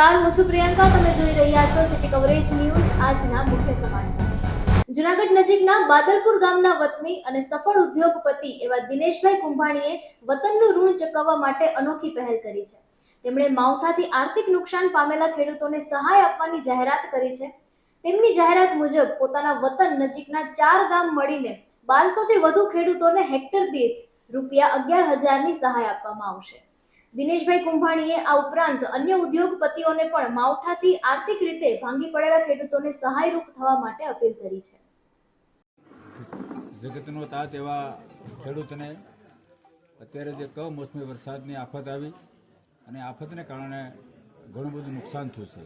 નમસ્કાર, હું છું પ્રિયંકા. તમે જોઈ રહ્યા છો સિટી કવરેજ ન્યૂઝ. આજના મુખ્ય સમાચાર. જૂનાગઢ નજીકના બાદલપુર ગામના વતની અને સફળ ઉદ્યોગપતિ એવા દિનેશભાઈ કુંભાણીએ વતનનું ઋણ ચૂકવવા માટે અનોખી પહેલ કરી છે. તેમણે માવઠાથી આર્થિક નુકસાન પામેલા ખેડૂતોને સહાય આપવાની જાહેરાત કરી છે. તેમની જાહેરાત મુજબ પોતાના વતન નજીકના 4 ગામ મળીને 1200 થી વધુ ખેડૂતોને હેક્ટર દીઠ ₹11,000 ની સહાય આપવામાં આવશે. દિનેશભાઈ કુંભાણીએ આ ઉપરાંત અન્ય ઉદ્યોગપતિઓને પણ માવઠાથી આર્થિક રીતે ભાંગી પડેલા ખેડૂતોને સહાયરૂપ થવા માટે અપીલ કરી છે. જગતનો તાત એવા ખેડૂતને અત્યારે જે કમોસમી વરસાદની આફત આવી અને આફતને કારણે ઘણું બધું નુકસાન થયું છે.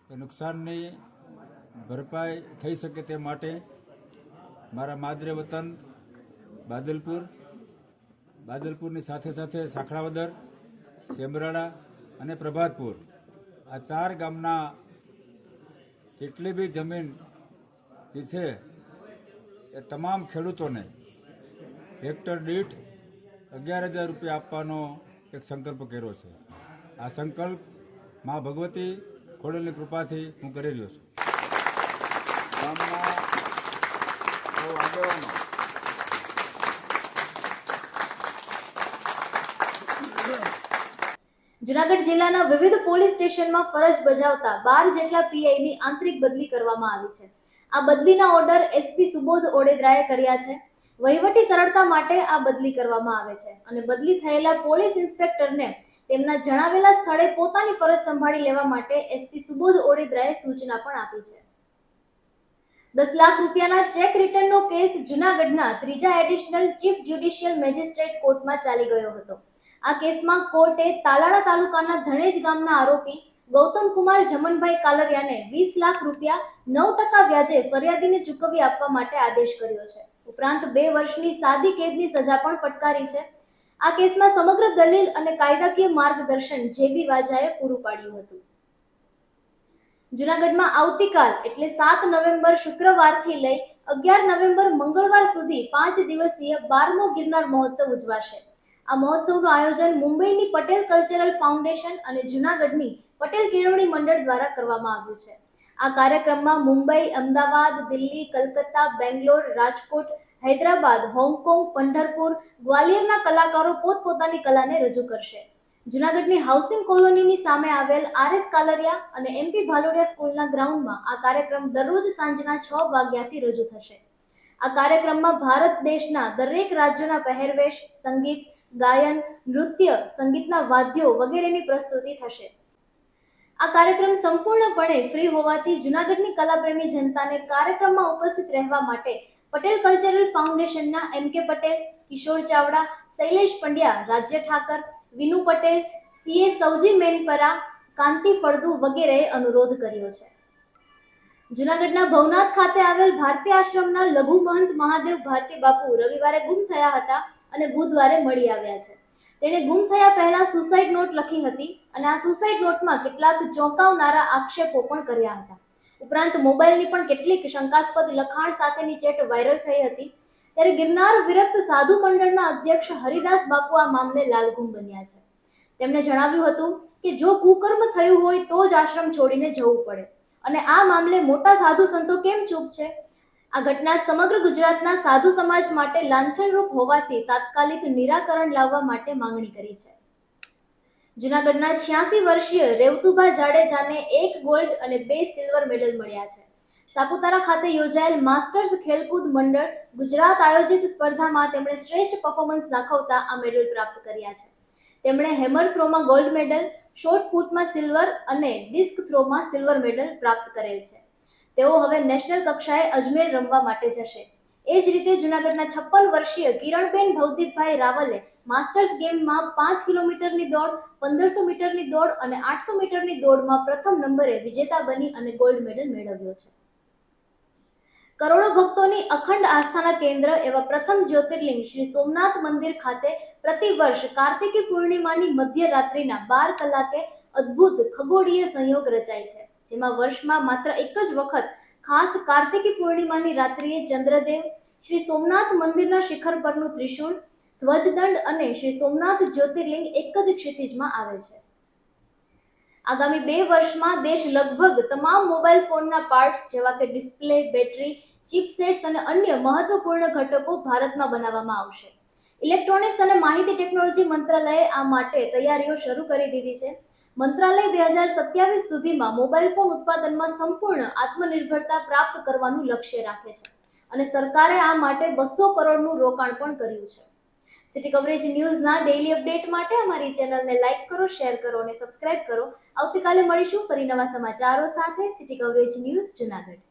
એ નુકસાનની ભરપાઈ થઈ શકે તે માટે મારા માદરે વતન બાદલપુરની સાથે સાથે સાખરાવદર, સેમરાડા અને પ્રભાતપુર આ 4 ગામના જેટલી બી જમીન જે છે એ તમામ ખેડૂતોને હેક્ટર દીઠ ₹11,000 આપવાનો એક સંકલ્પ કર્યો છે. આ સંકલ્પ મા ભગવતી ખોડલની કૃપાથી હું કરી રહ્યો છું. ગામના સૌ આગેવાનો જૂનાગઢ જિલ્લાના વિવિધ પોલીસ સ્ટેશનમાં ફરજ બજાવતા 12 જેટલા પીઆઈની આંતરિક બદલી કરવામાં આવી છે. આ બદલીના ઓર્ડર એસપી સુબોધ ઓડેદરાએ કર્યા છે. વહીવટી સરળતા માટે આ બદલી કરવામાં આવે છે અને બદલી થયેલા પોલીસ ઇન્સ્પેક્ટરને તેમના જણાવેલા સ્થળે પોતાની ફરજ સંભાળી લેવા માટે એસપી સુબોધ ઓડેદરાએ સૂચના પણ આપી છે. ₹10 લાખના ચેક રિટર્નનો કેસ જૂનાગઢના 3જા એડિશનલ ચીફ જ્યુડિશિયલ મેજિસ્ટ્રેટ કોર્ટમાં ચાલી ગયો હતો. આ કેસમાં કોર્ટે તાલાળા તાલુકાના ધણેજ ગામના આરોપી ગૌતમકુમાર જમનભાઈ કાલરિયાને ₹20 લાખ 9% વ્યાજે ફરિયાદીને ચૂકવી આપવા માટે આદેશ કર્યો છે. ઉપરાંત 2 વર્ષની સાદી કેદની સજા પણ ફટકારી છે. આ કેસમાં સમગ્ર દલીલ અને કાયદાકીય માર્ગદર્શન જેબી વાજાએ પૂરું પાડ્યું હતું. જૂનાગઢમાં આવતીકાલ એટલે 7 નવેમ્બર શુક્રવારથી લઈ 11 નવેમ્બર મંગળવાર સુધી 5 દિવસીય 12મો ગિરનાર મહોત્સવ ઉજવાશે. આ મહોત્સવનું આયોજન મુંબઈની પટેલ કલ્ચરલ ફાઉન્ડેશન અને જૂનાગઢની પટેલ કેળવણી મંડળ દ્વારા કરવામાં આવ્યું છે. આ કાર્યક્રમમાં મુંબઈ, અમદાવાદ, દિલ્હી, કલકત્તા, બેંગ્લોર, રાજકોટ, હૈદરાબાદ, હોંગકોંગ, પંઢરપુર, ગ્વાલિયરના કલાકારો પોતપોતાની કલાને રજૂ કરશે. જૂનાગઢની હાઉસિંગ કોલોનીની સામે આવેલ RS કાલરિયા અને MP ભાલોડિયા સ્કૂલના ગ્રાઉન્ડમાં આ કાર્યક્રમ દરરોજ સાંજના 6 વાગ્યાથી રજૂ થશે. આ કાર્યક્રમમાં ભારત દેશના દરેક રાજ્યોના પહેરવેશ, સંગીત, ગાયન, નૃત્ય, સંગીતના વાદ્યો વગેરેની પ્રસ્તુતિ થશે. આ કાર્યક્રમ સંપૂર્ણપણે ફ્રી હોવાથી જૂનાગઢની કલાપ્રેમી જનતાને કાર્યક્રમમાં ઉપસ્થિત રહેવા માટે પટેલ કલ્ચરલ ફાઉન્ડેશનના MK પટેલ, કિશોર ચાવડા, શૈલેષ પંડ્યા, રાજ્ય ઠાકર, વિનુ પટેલ, CA સૌજી મેનપરા, કાંતિ ફળદુ વગેરેએ અનુરોધ કર્યો છે. જૂનાગઢના ભવનાથ ખાતે આવેલ ભારતી આશ્રમના લઘુ મહંત મહાદેવ ભારતી બાપુ રવિવારે ગુમ થયા હતા અને બુધવારે મળી આવ્યા છે. તેણે ગુમ થયા પહેલા સુસાઇડ નોટ લખી હતી અને આ સુસાઇડ નોટમાં કેટલાક ચોંકાવનારા આક્ષેપો પણ કર્યા હતા. ઉપરાંત મોબાઈલની પણ કેટલીક શંકાસ્પદ લખાણ સાથેની ચેટ વાયરલ થઈ હતી. ત્યારે ગિરનાર વિરક્ત સાધુ મંડળના અધ્યક્ષ હરિદાસ બાપુ આ મામલે લાલઘુમ બન્યા છે. તેમણે જણાવ્યું હતું કે જો કુકર્મ થયું હોય તો જ આશ્રમ છોડીને જવું પડે અને આ મામલે મોટા સાધુ સંતો કેમ ચૂપ છે? આ ઘટના સમગ્ર ગુજરાતના સાધુ સમાજ માટે લાંછનરૂપ હોવાથી તાત્કાલિક નિરાકરણ લાવવા માટે માંગણી કરી છે. જૂનાગઢના 86 વર્ષીય રેવતુભા જાડેજાને 1 ગોલ્ડ અને 2 સિલ્વર મેડલ મળ્યા છે. સાપુતારા ખાતે યોજાયેલ માસ્ટર્સ ખેલકૂદ મંડળ ગુજરાત આયોજિત સ્પર્ધામાં તેમણે શ્રેષ્ઠ પરફોર્મન્સ દાખવતા આ મેડલ પ્રાપ્ત કર્યા છે. તેમણે હેમર થ્રોમાં ગોલ્ડ મેડલ, શોર્ટ પુટમાં સિલ્વર અને ડિસ્ક થ્રોમાં સિલ્વર મેડલ પ્રાપ્ત કરેલ છે. તેઓ હવે નેશનલ કક્ષાએ અજમેર રમવા માટે જશે. એ જ રીતે જૂનાગઢના 56 વર્ષીય કિરણબેન ભવદીપભાઈ રાવલે માસ્ટર્સ ગેમમાં 5 કિલોમીટરની દોડ, 1500 મીટરની દોડ અને 800 મીટરની દોડમાં પ્રથમ નંબરે વિજેતા બની અને ગોલ્ડ મેડલ મેળવ્યો છે. કરોડો ભક્તોની અખંડ આસ્થાના કેન્દ્ર એવા પ્રથમ જ્યોતિર્લિંગ શ્રી સોમનાથ મંદિર ખાતે પ્રતિવર્ષ કાર્તિકી પૂર્ણિમાની મધ્યરાત્રિના 12 કલાકે અદ્ભુત ખગોળીય સંયોગ રચાય છે. જેમાં વર્ષમાં માત્ર એક જ વખત ખાસ કાર્તિકી પૂર્ણિમાની રાત્રિએ ચંદ્રદેવ, શ્રી સોમનાથ મંદિરના શિખર પરનું ત્રિશૂળ, ધ્વજદંડ અને શ્રી સોમનાથ જ્યોતિર્લિંગ એક જ ક્ષિતિજમાં આવે છે. આગામી 2 વર્ષમાં દેશ લગભગ તમામ મોબાઈલ ફોનના પાર્ટ્સ જેવા કે ડિસ્પ્લે, બેટરી, ચિપસેટ્સ અને અન્ય મહત્વપૂર્ણ ઘટકો ભારતમાં બનાવવામાં આવશે. ઇલેક્ટ્રોનિક્સ અને માહિતી ટેકનોલોજી મંત્રાલયે આ માટે તૈયારીઓ શરૂ કરી દીધી છે. મંત્રાલય 2027 સુધીમાં મોબાઈલ ફોન ઉત્પાદનમાં સંપૂર્ણ આત્મનિર્ભરતા પ્રાપ્ત કરવાનું લક્ષ્ય રાખે છે અને સરકારે આ માટે 200 કરોડનું રોકાણ પણ કર્યું છે. સિટી કવરેજ ન્યૂઝના ડેઇલી અપડેટ માટે અમારી ચેનલને લાઇક કરો, શેર કરો અને સબસ્ક્રાઇબ કરો. આવતીકાલે મળીશું ફરી નવા સમાચારો સાથે. City coverage news Junagadh.